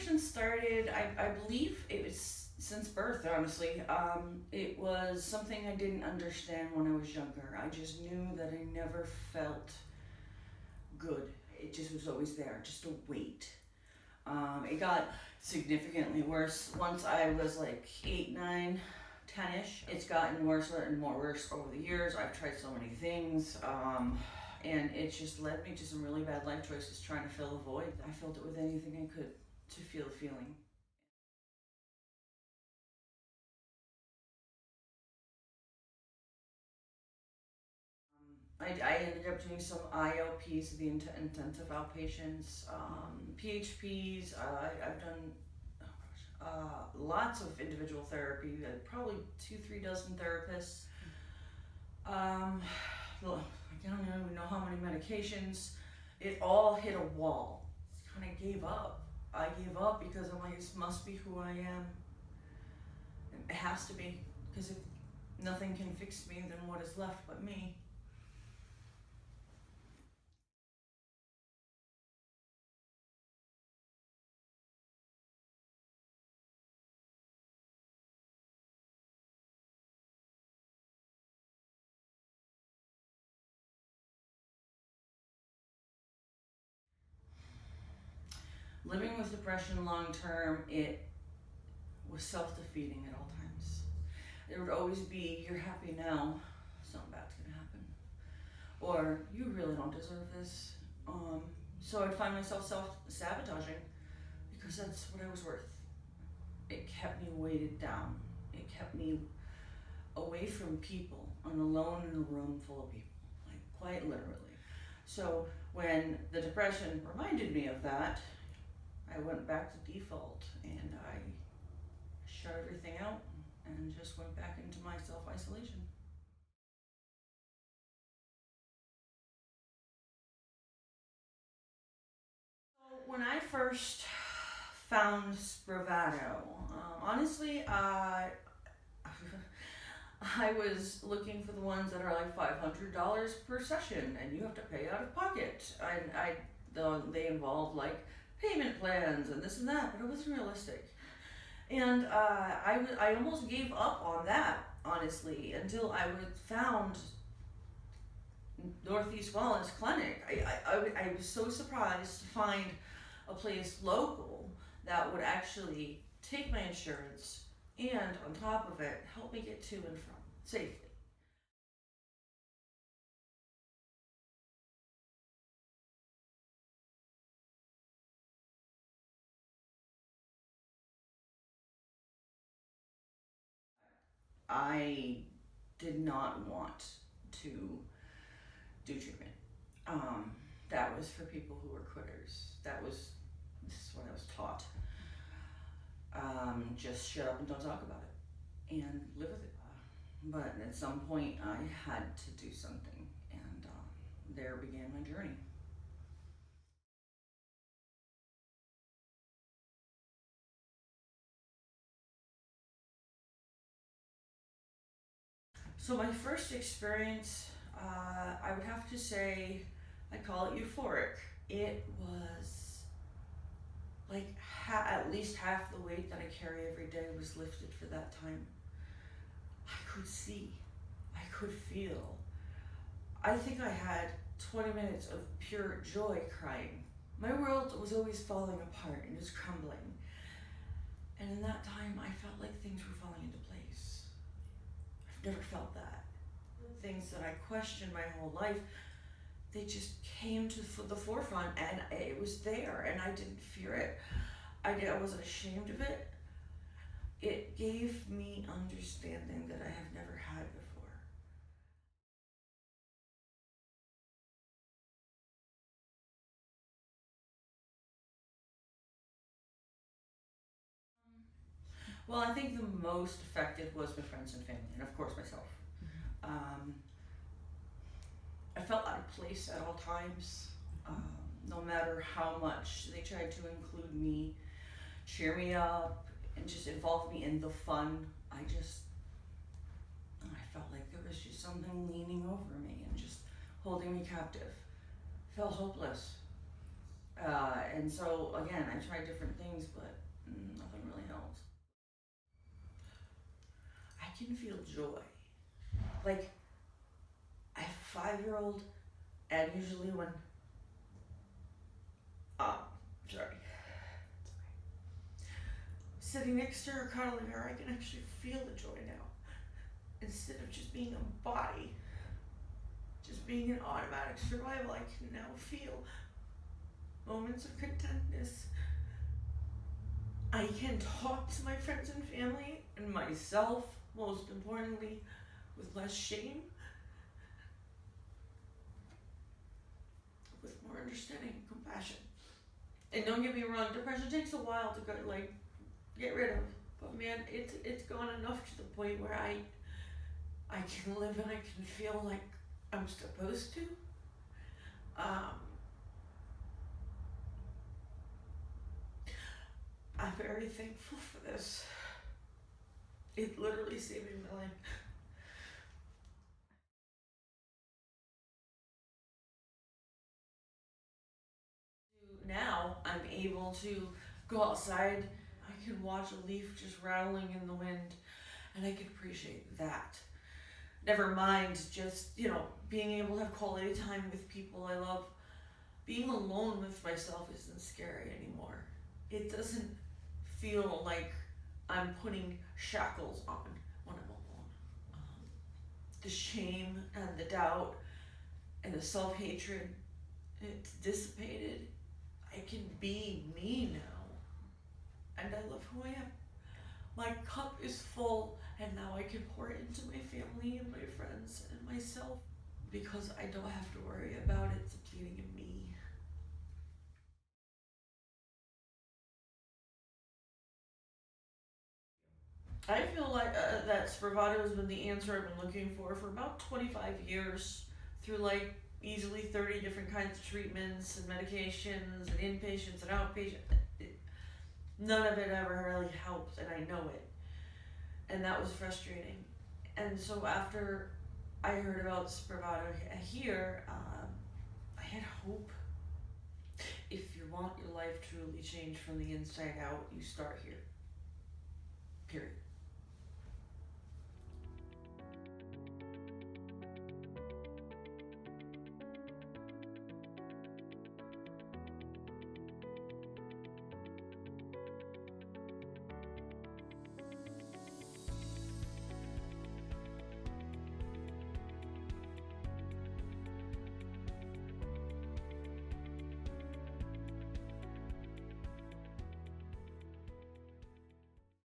addiction started, I believe it was since birth, honestly. It was something I didn't understand when I was younger. I just knew that I never felt good. It just was always there, just a weight. It got significantly worse once I was like 8, 9, 10-ish. It's gotten worse and more worse over the years. I've tried so many things. And it just led me to some really bad life choices trying to fill a void. I filled it with anything I could to feel the feeling. I ended up doing some IOPs, the intensive outpatients, PHPs. I've done lots of individual therapy, probably 2, 3 dozen therapists. I don't even know how many medications. It all hit a wall. Kind of gave up. I gave up because I'm like, this must be who I am. It has to be, because if nothing can fix me, then what is left but me? Living with depression long term, it was self-defeating at all times. There would always be, you're happy now, something bad's gonna happen. Or, you really don't deserve this. So I'd find myself self-sabotaging because that's what I was worth. It kept me weighted down. It kept me away from people and alone in a room full of people, like quite literally. So when the depression reminded me of that, I went back to default and I shut everything out and just went back into my self-isolation. So when I first found Spravato, honestly, I was looking for the ones that are like $500 per session, and you have to pay out of pocket. They involve like payment plans and this and that, but it wasn't realistic. And I almost gave up on that, honestly, until I found Northeast Wellness Clinic. I was so surprised to find a place local that would actually take my insurance and, on top of it, help me get to and from safely. I did not want to do treatment. Um, that was for people who were quitters. This is what I was taught. Just shut up and don't talk about it and live with it. But at some point, I had to do something, and there began my journey. So my first experience, I would have to say, I call it euphoric. It was like at least half the weight that I carry every day was lifted for that time. I could see, I could feel. I think I had 20 minutes of pure joy crying. My world was always falling apart and just crumbling. And in that time, I felt like things were falling into place. I've never felt that. Things that I questioned my whole life, they just came to the forefront, and it was there, and I didn't fear it. I wasn't ashamed of it. It gave me understanding that I have never had before. Well, I think the most affected was my friends and family, and of course myself. Um, I felt out of place at all times, no matter how much they tried to include me, cheer me up, and just involve me in the fun. I felt like there was just something leaning over me and just holding me captive. Felt hopeless. And so again, I tried different things, but nothing really helped. I can feel joy. Like, I have a 5-year-old, and usually when, sorry, sitting next to her, cuddling her, I can actually feel the joy now. Instead of just being a body, just being an automatic survival, I can now feel moments of contentness. I can talk to my friends and family, and myself, most importantly, with less shame, with more understanding and compassion. And don't get me wrong, depression takes a while to get rid of. But man, it's gone enough to the point where I can live and I can feel like I'm supposed to. I'm very thankful for this. It literally saved my life. Now I'm able to go outside. I can watch a leaf just rattling in the wind, and I can appreciate that. Never mind just, being able to have quality time with people I love. Being alone with myself isn't scary anymore. It doesn't feel like I'm putting shackles on when I'm alone. The shame and the doubt and the self-hatred, it's dissipated. I can be me now, and I love who I am. My cup is full, and now I can pour it into my family and my friends and myself because I don't have to worry about it depleting me. I feel like that Spravato has been the answer I've been looking for about 25 years through easily 30 different kinds of treatments and medications and inpatients and outpatients. None of it ever really helped, and I know it. And that was frustrating. And so after I heard about Spravato here, I had hope. If you want your life truly changed from the inside out, you start here. Period.